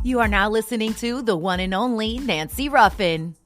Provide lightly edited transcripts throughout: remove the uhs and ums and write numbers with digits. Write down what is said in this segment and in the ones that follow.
You are now listening to the one and only Nancy Ruffin.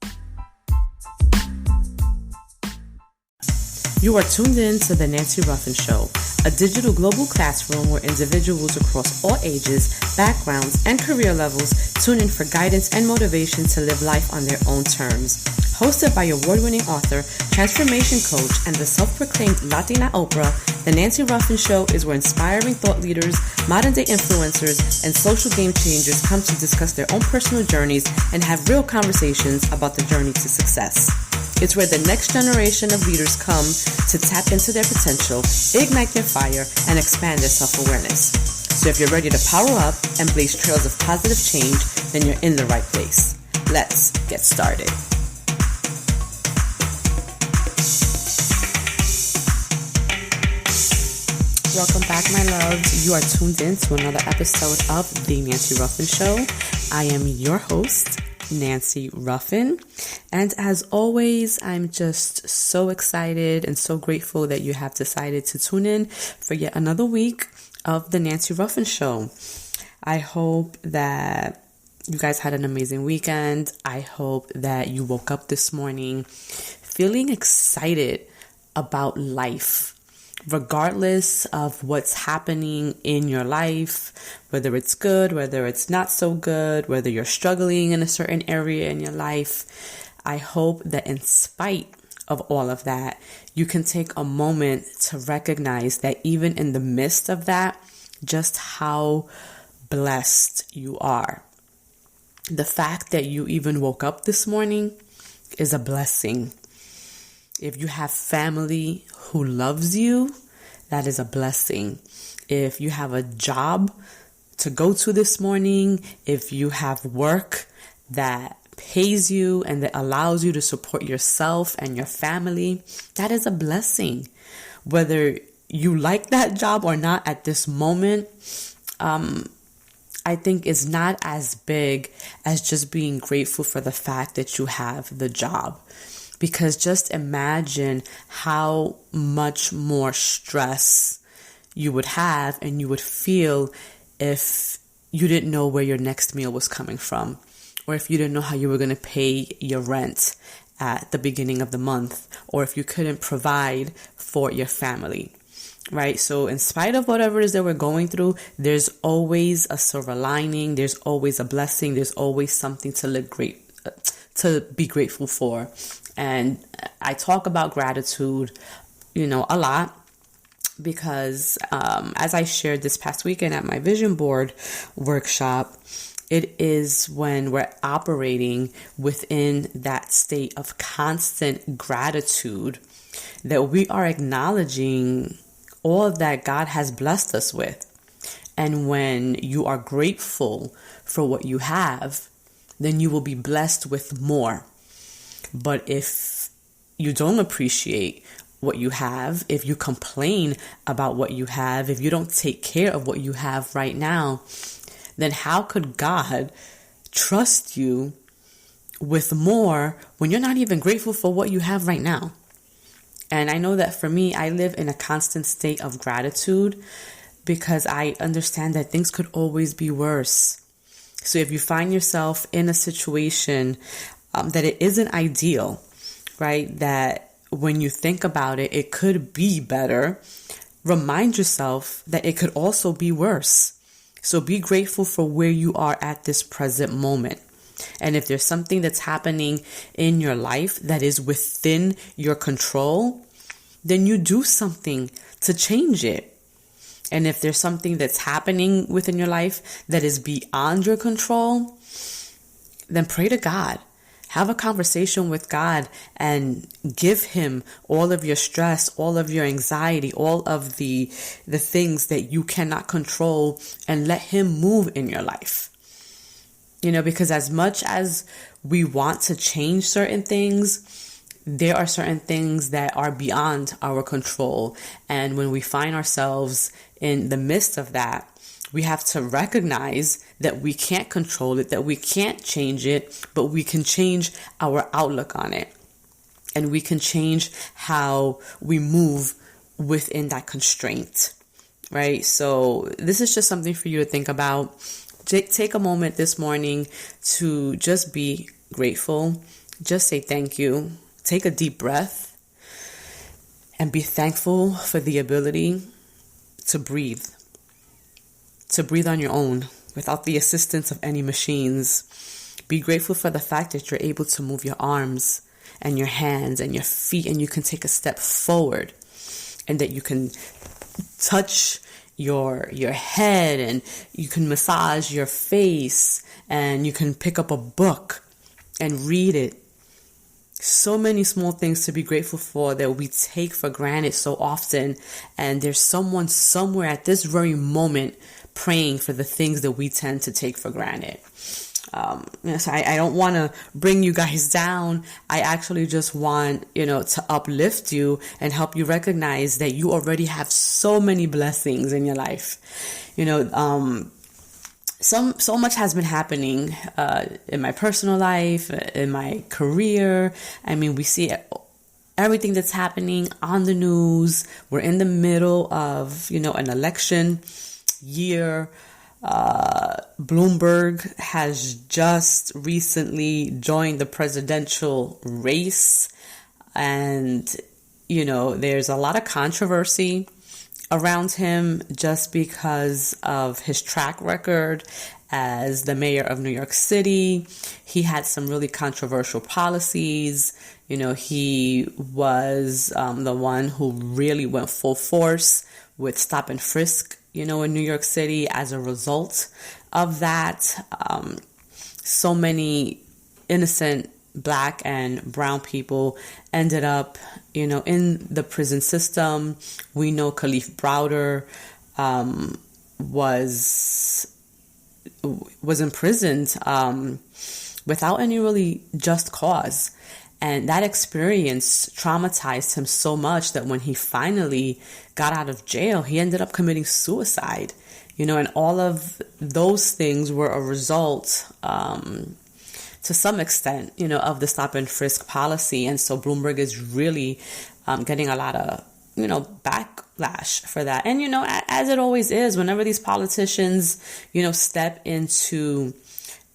You are tuned in to The Nancy Ruffin Show, a digital global classroom where individuals across all ages, backgrounds, and career levels tune in for guidance and motivation to live life on their own terms. Hosted by award-winning author, transformation coach, and the self-proclaimed Latina Oprah, The Nancy Ruffin Show is where inspiring thought leaders, modern-day influencers, and social game changers come to discuss their own personal journeys and have real conversations about the journey to success. It's where the next generation of leaders come to tap into their potential, ignite their fire, and expand their self-awareness. So if you're ready to power up and blaze trails of positive change, then you're in the right place. Let's get started. Welcome back, my loves. You are tuned in to another episode of The Nancy Ruffin Show. I am your host, Nancy Ruffin. And as always, I'm just so excited and so grateful that you have decided to tune in for yet another week of The Nancy Ruffin Show. I hope that you guys had an amazing weekend. I hope that you woke up this morning feeling excited about life, regardless of what's happening in your life, whether it's good, whether it's not so good, whether you're struggling in a certain area in your life. I hope that in spite of all of that, you can take a moment to recognize that even in the midst of that, just how blessed you are. The fact that you even woke up this morning is a blessing. If you have family who loves you, that is a blessing. If you have a job to go to this morning, if you have work that pays you and that allows you to support yourself and your family, that is a blessing. Whether you like that job or not at this moment, I think is not as big as just being grateful for the fact that you have the job. Because just imagine how much more stress you would have and you would feel if you didn't know where your next meal was coming from, or if you didn't know how you were going to pay your rent at the beginning of the month, or if you couldn't provide for your family, right? So in spite of whatever it is that we're going through, there's always a silver lining. There's always a blessing. There's always something to be grateful for. And I talk about gratitude, a lot because as I shared this past weekend at my vision board workshop, it is when we're operating within that state of constant gratitude that we are acknowledging all that God has blessed us with. And when you are grateful for what you have, then you will be blessed with more. But if you don't appreciate what you have, if you complain about what you have, if you don't take care of what you have right now, then how could God trust you with more when you're not even grateful for what you have right now? And I know that for me, I live in a constant state of gratitude because I understand that things could always be worse. So if you find yourself in a situation that it isn't ideal, right? That when you think about it, it could be better. Remind yourself that it could also be worse. So be grateful for where you are at this present moment. And if there's something that's happening in your life that is within your control, then you do something to change it. And if there's something that's happening within your life that is beyond your control, then pray to God. Have a conversation with God and give him all of your stress, all of your anxiety, all of the things that you cannot control, and let him move in your life. Because as much as we want to change certain things, there are certain things that are beyond our control. And when we find ourselves in the midst of that, we have to recognize that we can't control it, that we can't change it, but we can change our outlook on it. And we can change how we move within that constraint, right? So this is just something for you to think about. take a moment this morning to just be grateful. Just say thank you. Take a deep breath and be thankful for the ability to breathe on your own without the assistance of any machines. Be grateful for the fact that you're able to move your arms and your hands and your feet, and you can take a step forward, and that you can touch your head, and you can massage your face, and you can pick up a book and read it. So many small things to be grateful for that we take for granted so often, and there's someone somewhere at this very moment praying for the things that we tend to take for granted. So I don't want to bring you guys down. I actually just want, to uplift you and help you recognize that you already have so many blessings in your life. So much has been happening in my personal life, in my career. I mean, we see everything that's happening on the news. We're in the middle of, an election year. Bloomberg has just recently joined the presidential race, and there's a lot of controversy around him just because of his track record as the mayor of New York City. He had some really controversial policies. He was the one who really went full force with stop and frisk in New York City. As a result of that, so many innocent Black and brown people ended up, in the prison system. We know Khalif Browder was imprisoned without any really just cause. And that experience traumatized him so much that when he finally got out of jail, he ended up committing suicide. And all of those things were a result, to some extent, of the stop and frisk policy. And so Bloomberg is really getting a lot of, backlash for that. And, as it always is, whenever these politicians, step into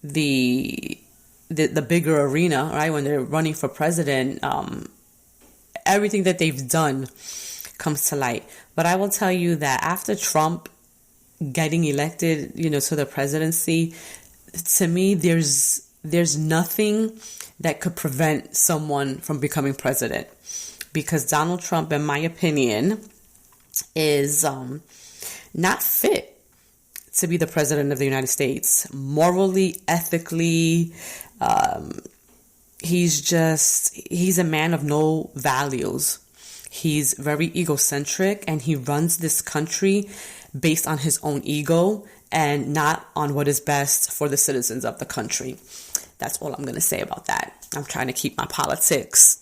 the bigger arena, right, when they're running for president, everything that they've done comes to light. But I will tell you that after Trump getting elected, to the presidency, to me, there's nothing that could prevent someone from becoming president, because Donald Trump, in my opinion, is not fit to be the president of the United States. Morally, ethically, he's a man of no values. He's very egocentric, and he runs this country based on his own ego and not on what is best for the citizens of the country. That's all I'm going to say about that. I'm trying to keep my politics,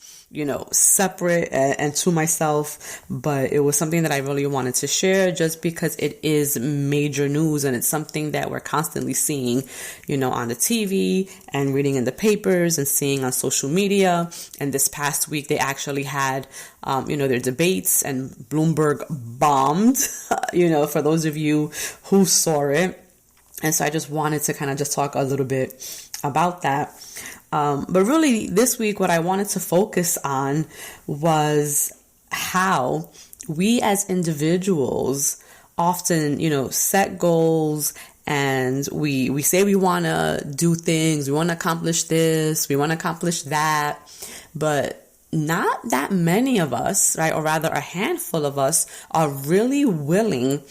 separate and to myself, but it was something that I really wanted to share just because it is major news, and it's something that we're constantly seeing, on the TV and reading in the papers and seeing on social media. And this past week, they actually had, their debates, and Bloomberg bombed, for those of you who saw it. And so I just wanted to kind of just talk a little bit about that. But really this week, what I wanted to focus on was how we as individuals often, set goals, and we say we want to do things, we want to accomplish this, we want to accomplish that, but not that many of us, right, or rather a handful of us, are really willing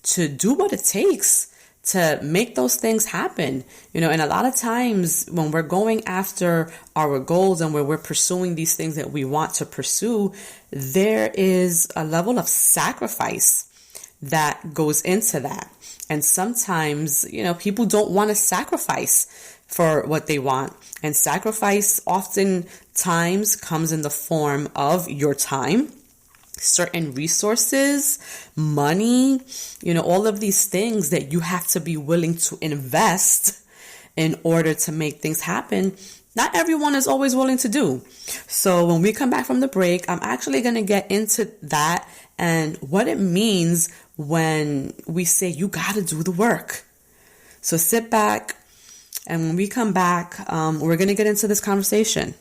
to do what it takes to make those things happen. And a lot of times when we're going after our goals and where we're pursuing these things that we want to pursue, there is a level of sacrifice that goes into that. And sometimes, people don't want to sacrifice for what they want. And sacrifice oftentimes comes in the form of your time, certain resources, money, all of these things that you have to be willing to invest in order to make things happen. Not everyone is always willing to do. So when we come back from the break, I'm actually going to get into that and what it means when we say you got to do the work. So sit back, and when we come back, we're going to get into this conversation.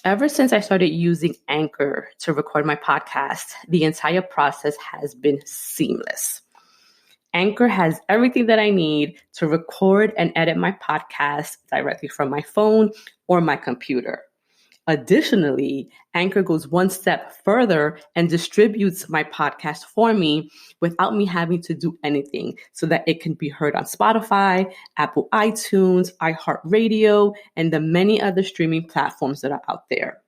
Ever since I started using Anchor to record my podcast, the entire process has been seamless. Anchor has everything that I need to record and edit my podcast directly from my phone or my computer. Additionally, Anchor goes one step further and distributes my podcast for me without me having to do anything so that it can be heard on Spotify, Apple iTunes, iHeartRadio, and the many other streaming platforms that are out there.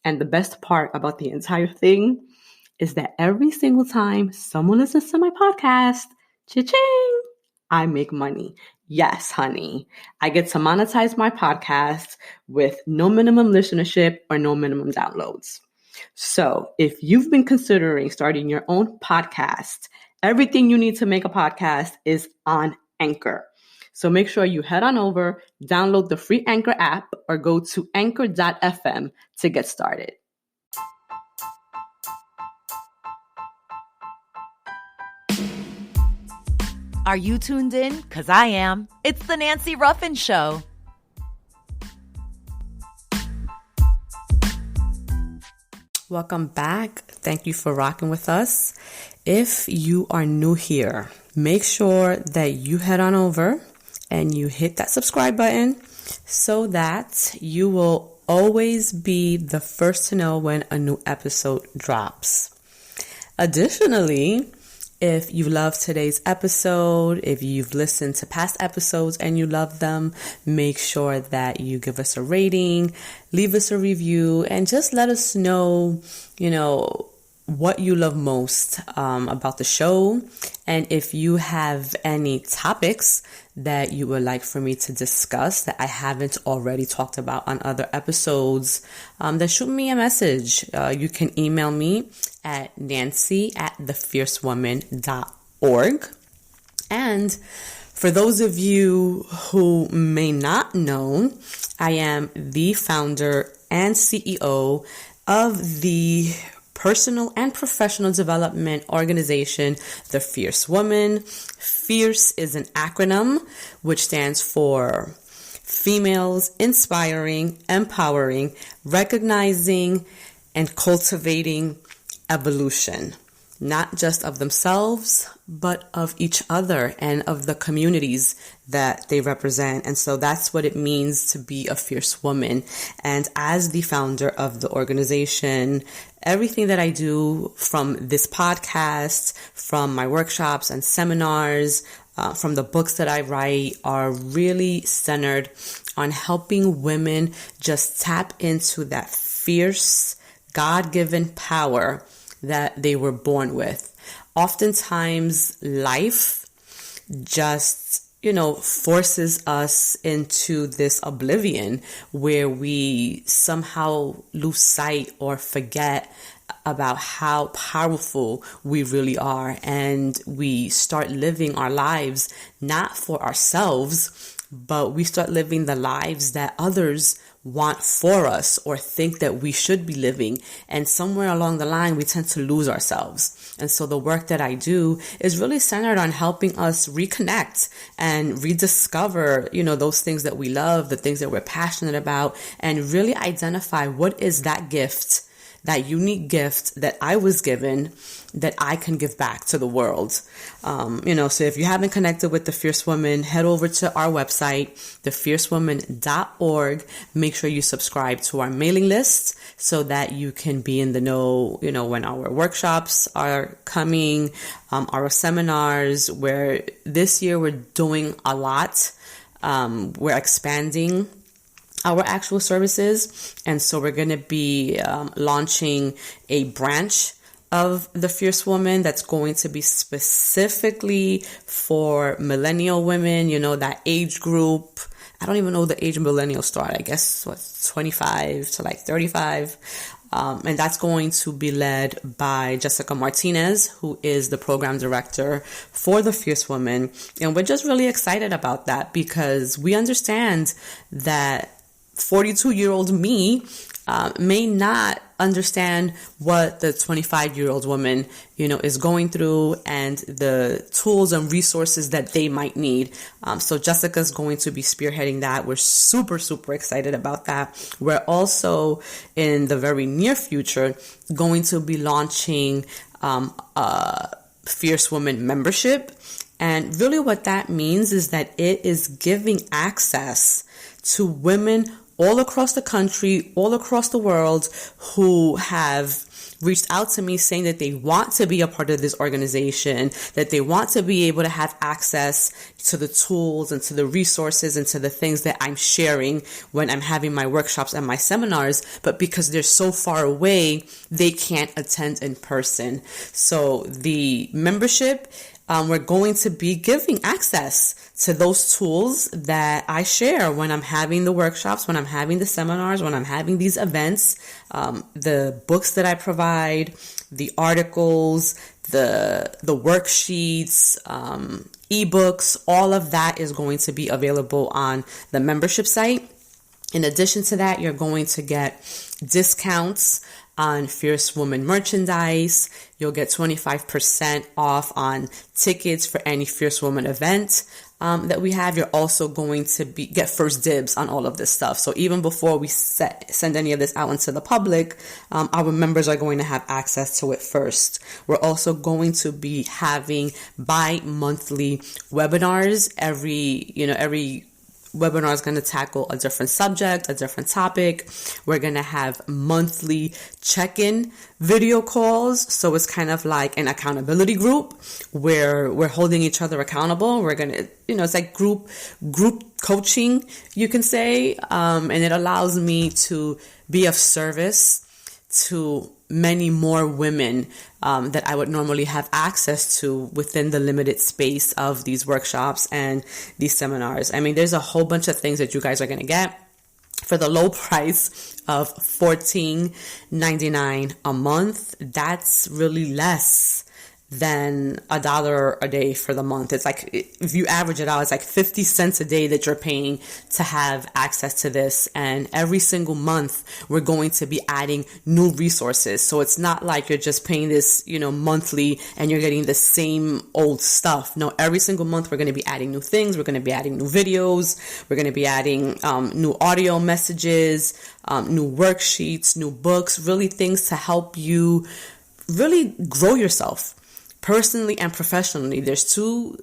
And the best part about the entire thing is that every single time someone listens to my podcast, cha-ching, I make money. Yes, honey. I get to monetize my podcast with no minimum listenership or no minimum downloads. So if you've been considering starting your own podcast, everything you need to make a podcast is on Anchor. So make sure you head on over, download the free Anchor app, or go to anchor.fm to get started. Are you tuned in? 'Cause I am. It's the Nancy Ruffin Show. Welcome back. Thank you for rocking with us. If you are new here, make sure that you head on over and you hit that subscribe button so that you will always be the first to know when a new episode drops. Additionally, if you love today's episode, if you've listened to past episodes and you love them, make sure that you give us a rating, leave us a review, and just let us know, what you love most about the show. And if you have any topics that you would like for me to discuss that I haven't already talked about on other episodes, then shoot me a message. You can email me at nancy@thefiercewoman.org. And for those of you who may not know, I am the founder and CEO of the personal and professional development organization, The Fierce Woman. FIERCE is an acronym which stands for Females Inspiring, Empowering, Recognizing, and Cultivating Evolution. Not just of themselves, but of each other and of the communities that they represent. And so that's what it means to be a fierce woman. And as the founder of the organization, everything that I do, from this podcast, from my workshops and seminars, from the books that I write, are really centered on helping women just tap into that fierce, God-given power that they were born with. Oftentimes, life just, forces us into this oblivion where we somehow lose sight or forget about how powerful we really are. And we start living our lives not for ourselves, but we start living the lives that others want for us or think that we should be living. And somewhere along the line, we tend to lose ourselves. And so the work that I do is really centered on helping us reconnect and rediscover, those things that we love, the things that we're passionate about, and really identify what is that gift, that unique gift that I was given that I can give back to the world. So if you haven't connected with The Fierce Woman, head over to our website, thefiercewoman.org. Make sure you subscribe to our mailing list so that you can be in the know, when our workshops are coming, our seminars, where this year we're doing a lot. We're expanding our actual services. And so we're going to be launching a branch of The Fierce Woman that's going to be specifically for millennial women, that age group. I don't even know the age millennials start. I guess 25 to 35. And that's going to be led by Jessica Martinez, who is the program director for The Fierce Woman. And we're just really excited about that because we understand that 42-year-old me may not understand what the 25-year-old woman, is going through and the tools and resources that they might need. So Jessica's going to be spearheading that. We're super, super excited about that. We're also in the very near future going to be launching a Fierce Woman membership. And really what that means is that it is giving access to women all across the country, all across the world, who have reached out to me saying that they want to be a part of this organization, that they want to be able to have access to the tools and to the resources and to the things that I'm sharing when I'm having my workshops and my seminars, but because they're so far away, they can't attend in person. So the membership, we're going to be giving access to those tools that I share when I'm having the workshops, when I'm having the seminars, when I'm having these events, the books that I provide, the articles, the worksheets, ebooks, all of that is going to be available on the membership site. In addition to that, you're going to get discounts on Fierce Woman merchandise. You'll get 25% off on tickets for any Fierce Woman event that we have. You're also going to get first dibs on all of this stuff. So even before we send any of this out into the public, our members are going to have access to it first. We're also going to be having bi-monthly webinars. Every webinar is going to tackle a different subject, a different topic. We're going to have monthly check-in video calls. So it's kind of like an accountability group where we're holding each other accountable. We're going to, it's like group coaching, you can say. And it allows me to be of service to many more women that I would normally have access to within the limited space of these workshops and these seminars. I mean, there's a whole bunch of things that you guys are going to get for the low price of $14.99 a month. That's really less than $1 a day for the month. It's like, if you average it out, it's like 50 cents a day that you're paying to have access to this. And every single month, we're going to be adding new resources. So it's not like you're just paying this, monthly and you're getting the same old stuff. No, every single month, we're going to be adding new things. We're going to be adding new videos. We're going to be adding new audio messages, new worksheets, new books, really things to help you really grow yourself personally and professionally. There's two,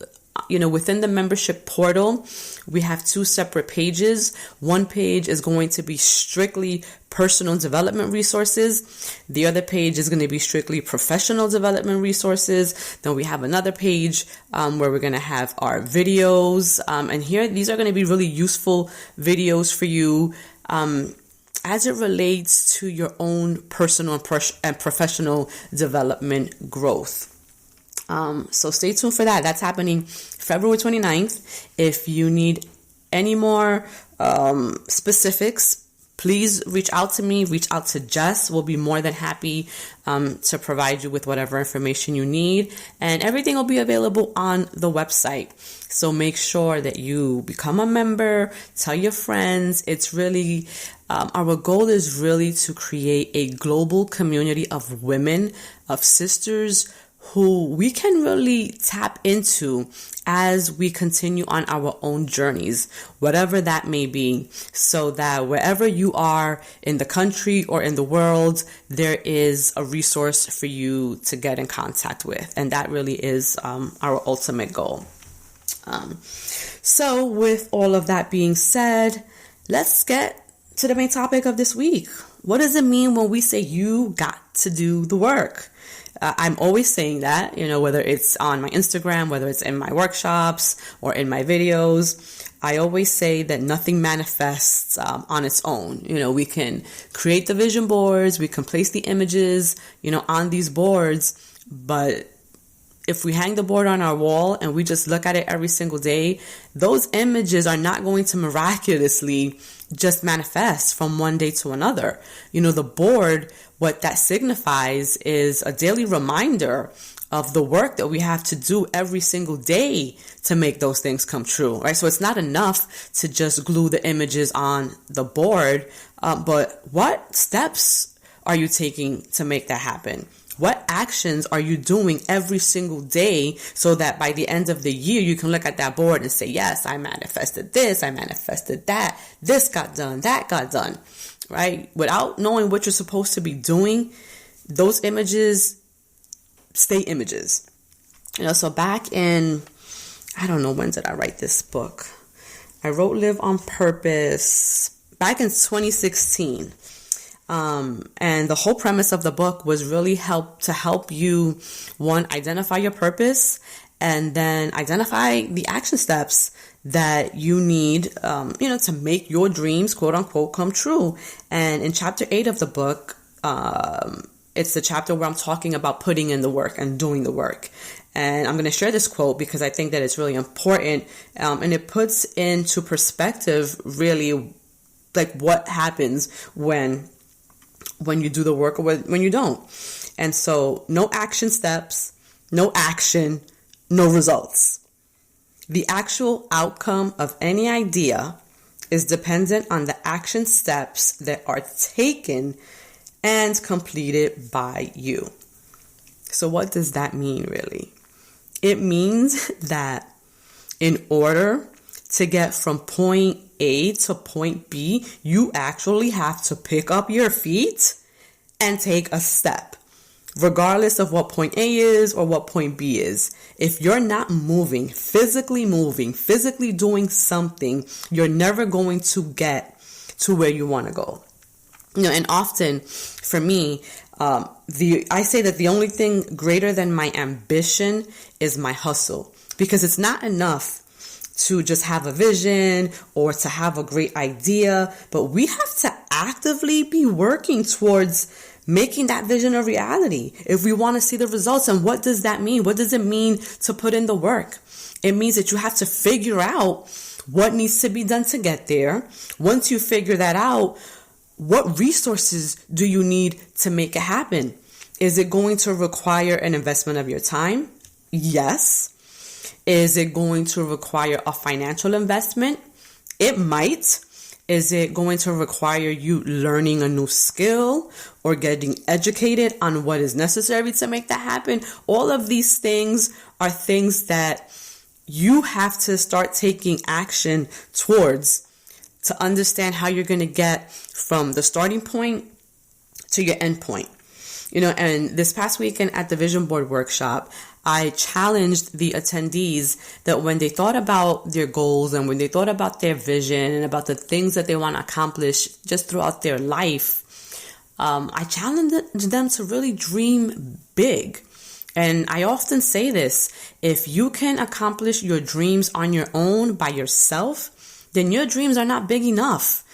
within the membership portal, we have two separate pages. One page is going to be strictly personal development resources. The other page is going to be strictly professional development resources. Then we have another page where we're going to have our videos. And here, these are going to be really useful videos for you as it relates to your own personal and professional development growth. So stay tuned for that. That's happening February 29th. If you need any more specifics, please reach out to me, reach out to Jess. We'll be more than happy to provide you with whatever information you need. And everything will be available on the website. So make sure that you become a member, tell your friends. It's really, our goal is really to create a global community of women, of sisters, who we can really tap into as we continue on our own journeys, whatever that may be, so that wherever you are in the country or in the world, there is a resource for you to get in contact with. And that really is our ultimate goal. So with all of that being said, let's get to the main topic of this week. What does it mean when we say you got to do the work? I'm always saying that, whether it's on my Instagram, whether it's in my workshops or in my videos, I always say that nothing manifests on its own. We can create the vision boards, we can place the images, on these boards, but if we hang the board on our wall and we just look at it every single day, those images are not going to miraculously just manifest from one day to another. The board, what that signifies is a daily reminder of the work that we have to do every single day to make those things come true, right? So it's not enough to just glue the images on the board, but what steps are you taking to make that happen? What actions are you doing every single day so that by the end of the year, you can look at that board and say, yes, I manifested this, I manifested that, this got done, that got done, right? Without knowing what you're supposed to be doing, those images stay images. So back in, I don't know, when did I write this book? I wrote Live on Purpose back in 2016. And the whole premise of the book was really to help you, one, identify your purpose, and then identify the action steps that you need, to make your dreams, quote unquote, come true. And in chapter 8 of the book, it's the chapter where I'm talking about putting in the work and doing the work. And I'm going to share this quote because I think that it's really important. And it puts into perspective really like what happens when you do the work or when you don't. And so no action steps, no action, no results. The actual outcome of any idea is dependent on the action steps that are taken and completed by you. So what does that mean really? It means that in order to get from point A to point B, you actually have to pick up your feet and take a step, regardless of what point A is or what point B is. If you're not physically doing something, you're never going to get to where you want to go. And often for me, I say that the only thing greater than my ambition is my hustle, because it's not enough to just have a vision or to have a great idea, but we have to actively be working towards making that vision a reality if we want to see the results. And what does that mean? What does it mean to put in the work? It means that you have to figure out what needs to be done to get there. Once you figure that out, what resources do you need to make it happen? Is it going to require an investment of your time? Yes. Is it going to require a financial investment? It might. Is it going to require you learning a new skill or getting educated on what is necessary to make that happen? All of these things are things that you have to start taking action towards to understand how you're going to get from the starting point to your end point. And this past weekend at the Vision Board Workshop, I challenged the attendees that when they thought about their goals and when they thought about their vision and about the things that they want to accomplish just throughout their life, I challenged them to really dream big. And I often say this: if you can accomplish your dreams on your own by yourself, then your dreams are not big enough.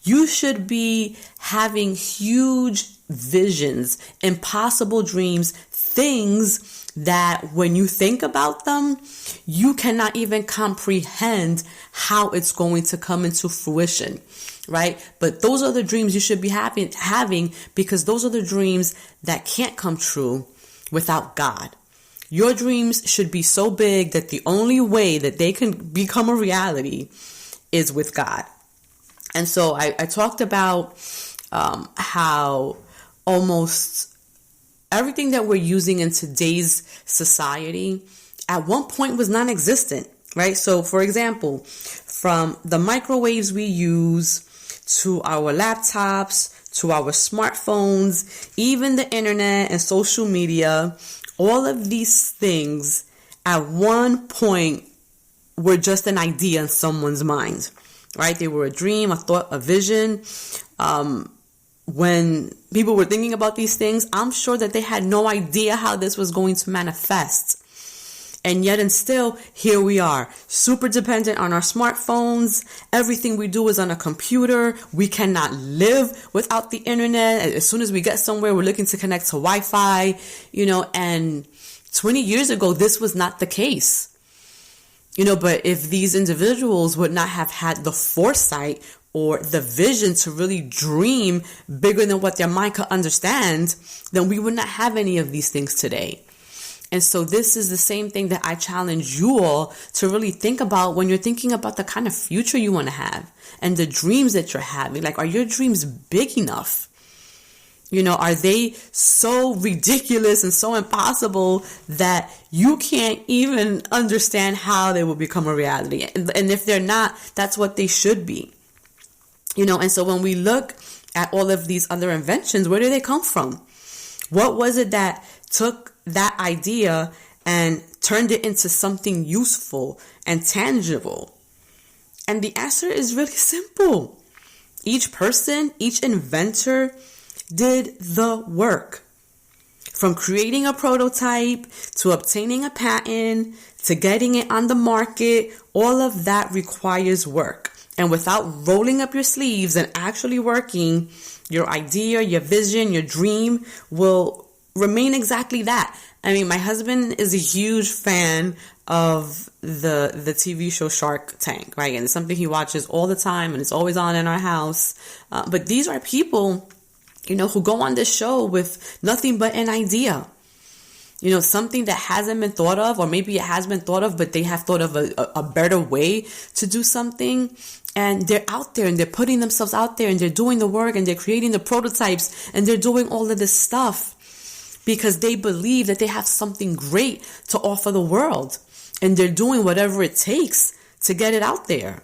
You should be having huge visions, impossible dreams, things that when you think about them, you cannot even comprehend how it's going to come into fruition, right? But those are the dreams you should be having, because those are the dreams that can't come true without God. Your dreams should be so big that the only way that they can become a reality is with God. And so I talked about how almost everything that we're using in today's society at one point was non-existent, right? So for example, from the microwaves we use to our laptops, to our smartphones, even the internet and social media, all of these things at one point were just an idea in someone's mind, right? They were a dream, a thought, a vision. When people were thinking about these things, I'm sure that they had no idea how this was going to manifest. And yet and still, here we are, super dependent on our smartphones. Everything we do is on a computer. We cannot live without the internet. As soon as we get somewhere, we're looking to connect to Wi-Fi, and 20 years ago, this was not the case. But if these individuals would not have had the foresight or the vision to really dream bigger than what their mind could understand, then we would not have any of these things today. And so this is the same thing that I challenge you all to really think about when you're thinking about the kind of future you want to have and the dreams that you're having. Like, are your dreams big enough? Are they so ridiculous and so impossible that you can't even understand how they will become a reality? And if they're not, that's what they should be. And so when we look at all of these other inventions, where do they come from? What was it that took that idea and turned it into something useful and tangible? And the answer is really simple. Each person, each inventor did the work. From creating a prototype to obtaining a patent to getting it on the market, all of that requires work. And without rolling up your sleeves and actually working, your idea, your vision, your dream will remain exactly that. I mean, my husband is a huge fan of the TV show Shark Tank, right? And it's something he watches all the time and it's always on in our house. But these are people, who go on this show with nothing but an idea. Something that hasn't been thought of, or maybe it has been thought of, but they have thought of a better way to do something. And they're out there and they're putting themselves out there and they're doing the work and they're creating the prototypes and they're doing all of this stuff because they believe that they have something great to offer the world. And they're doing whatever it takes to get it out there.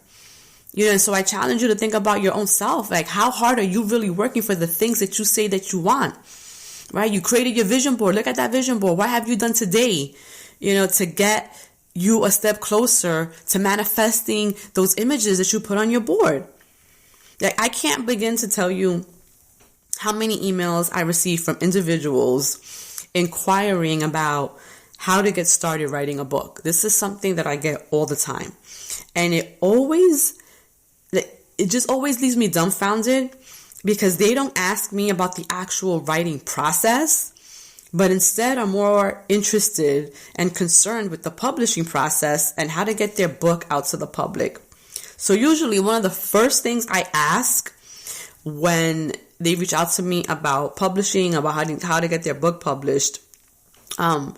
And so I challenge you to think about your own self. Like, how hard are you really working for the things that you say that you want? Right? You created your vision board. Look at that vision board. What have you done today, to get you a step closer to manifesting those images that you put on your board? Like, I can't begin to tell you how many emails I receive from individuals inquiring about how to get started writing a book. This is something that I get all the time. And it just always leaves me dumbfounded because they don't ask me about the actual writing process, but instead are more interested and concerned with the publishing process and how to get their book out to the public. So usually one of the first things I ask when they reach out to me about publishing, about how to get their book published, I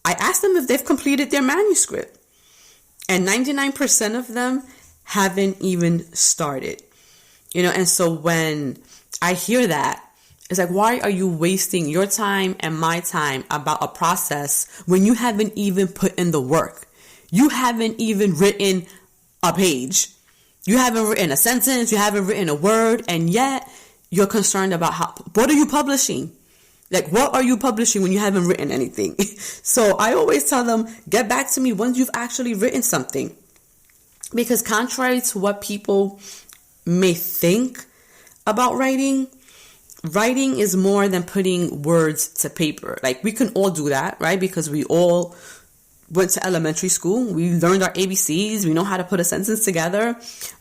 ask them if they've completed their manuscript. And 99% of them haven't even started. And so when I hear that, it's like, why are you wasting your time and my time about a process when you haven't even put in the work? You haven't even written a page. You haven't written a sentence. You haven't written a word. And yet you're concerned about what are you publishing? Like, what are you publishing when you haven't written anything? So I always tell them, get back to me once you've actually written something. Because contrary to what people may think about writing is more than putting words to paper. Like, we can all do that, right? Because we all went to elementary school. We learned our ABCs. We know how to put a sentence together.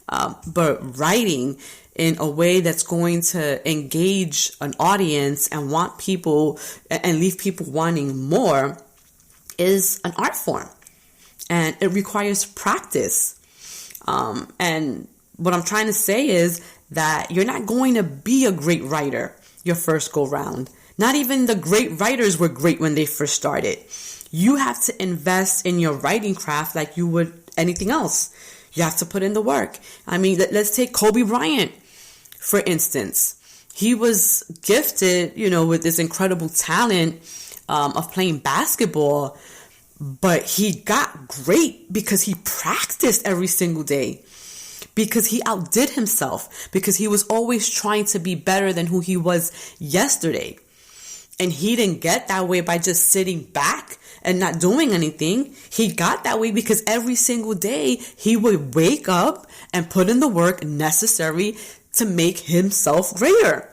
But writing in a way that's going to engage an audience and want people and leave people wanting more is an art form. And it requires practice. And what I'm trying to say is that you're not going to be a great writer your first go round. Not even the great writers were great when they first started. You have to invest in your writing craft like you would anything else. You have to put in the work. I mean, let's take Kobe Bryant, for instance. He was gifted, with this incredible talent of playing basketball, but he got great because he practiced every single day. Because he outdid himself, because he was always trying to be better than who he was yesterday. And he didn't get that way by just sitting back and not doing anything. He got that way because every single day he would wake up and put in the work necessary to make himself greater.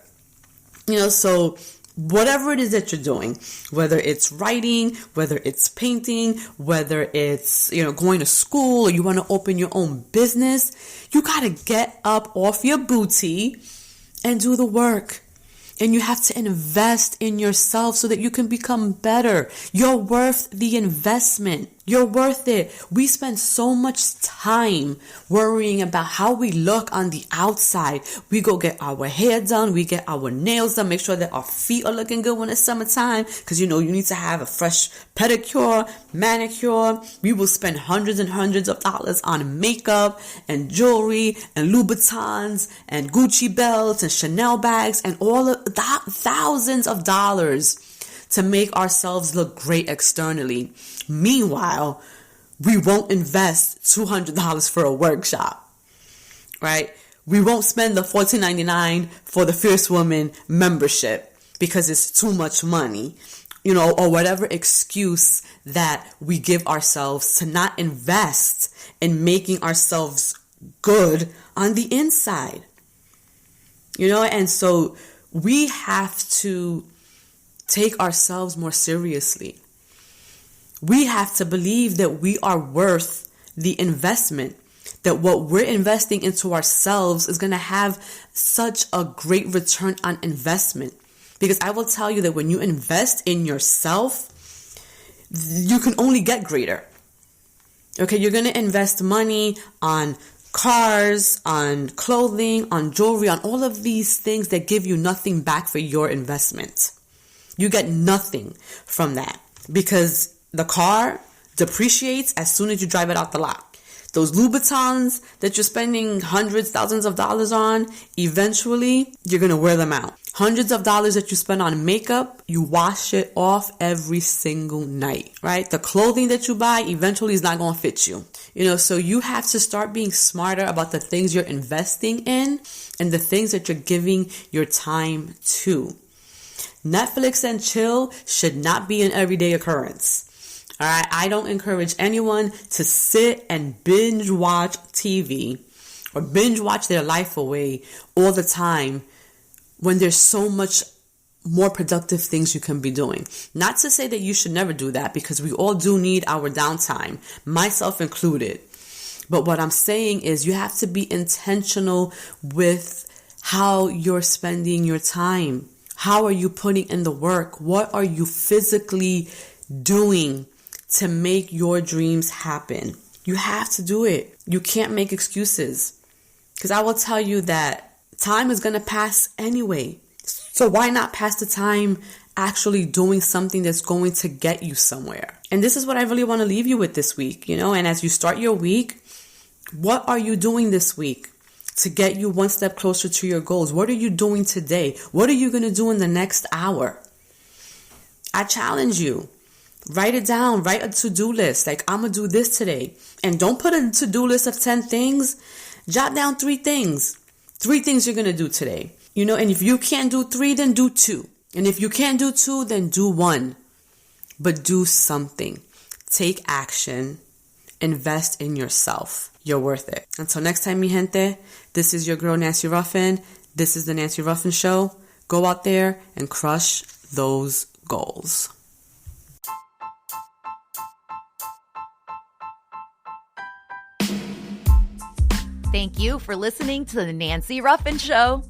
So whatever it is that you're doing, whether it's writing, whether it's painting, whether it's, going to school or you want to open your own business, you got to get up off your booty and do the work. And you have to invest in yourself so that you can become better. You're worth the investment. You're worth it. We spend so much time worrying about how we look on the outside. We go get our hair done. We get our nails done. Make sure that our feet are looking good when it's summertime. Because, you need to have a fresh pedicure, manicure. We will spend hundreds and hundreds of dollars on makeup and jewelry and Louboutins and Gucci belts and Chanel bags and all of that, thousands of dollars to make ourselves look great externally. Meanwhile, we won't invest $200 for a workshop, right? We won't spend the $14.99 for the Fierce Woman membership because it's too much money, or whatever excuse that we give ourselves to not invest in making ourselves good on the inside, and so we have to take ourselves more seriously. We have to believe that we are worth the investment, that what we're investing into ourselves is going to have such a great return on investment. Because I will tell you that when you invest in yourself, you can only get greater. Okay, you're going to invest money on cars, on clothing, on jewelry, on all of these things that give you nothing back for your investment. You get nothing from that because the car depreciates as soon as you drive it out the lot. Those Louboutins that you're spending hundreds, thousands of dollars on, eventually you're going to wear them out. Hundreds of dollars that you spend on makeup, you wash it off every single night, right? The clothing that you buy eventually is not going to fit you. So you have to start being smarter about the things you're investing in and the things that you're giving your time to. Netflix and chill should not be an everyday occurrence. All right. I don't encourage anyone to sit and binge watch TV or binge watch their life away all the time when there's so much more productive things you can be doing. Not to say that you should never do that because we all do need our downtime, myself included. But what I'm saying is you have to be intentional with how you're spending your time. How are you putting in the work? What are you physically doing to make your dreams happen? You have to do it. You can't make excuses. Because I will tell you that time is going to pass anyway. So why not pass the time actually doing something that's going to get you somewhere? And this is what I really want to leave you with this week, and as you start your week, what are you doing this week to get you one step closer to your goals? What are you doing today? What are you going to do in the next hour? I challenge you. Write it down. Write a to-do list. Like, I'm going to do this today. And don't put a to-do list of 10 things. Jot down 3 things. 3 things you're going to do today. And if you can't do 3, then do 2. And if you can't do 2, then do 1. But do something. Take action. Invest in yourself. You're worth it. Until next time, mi gente, this is your girl, Nancy Ruffin. This is the Nancy Ruffin Show. Go out there and crush those goals. Thank you for listening to the Nancy Ruffin Show.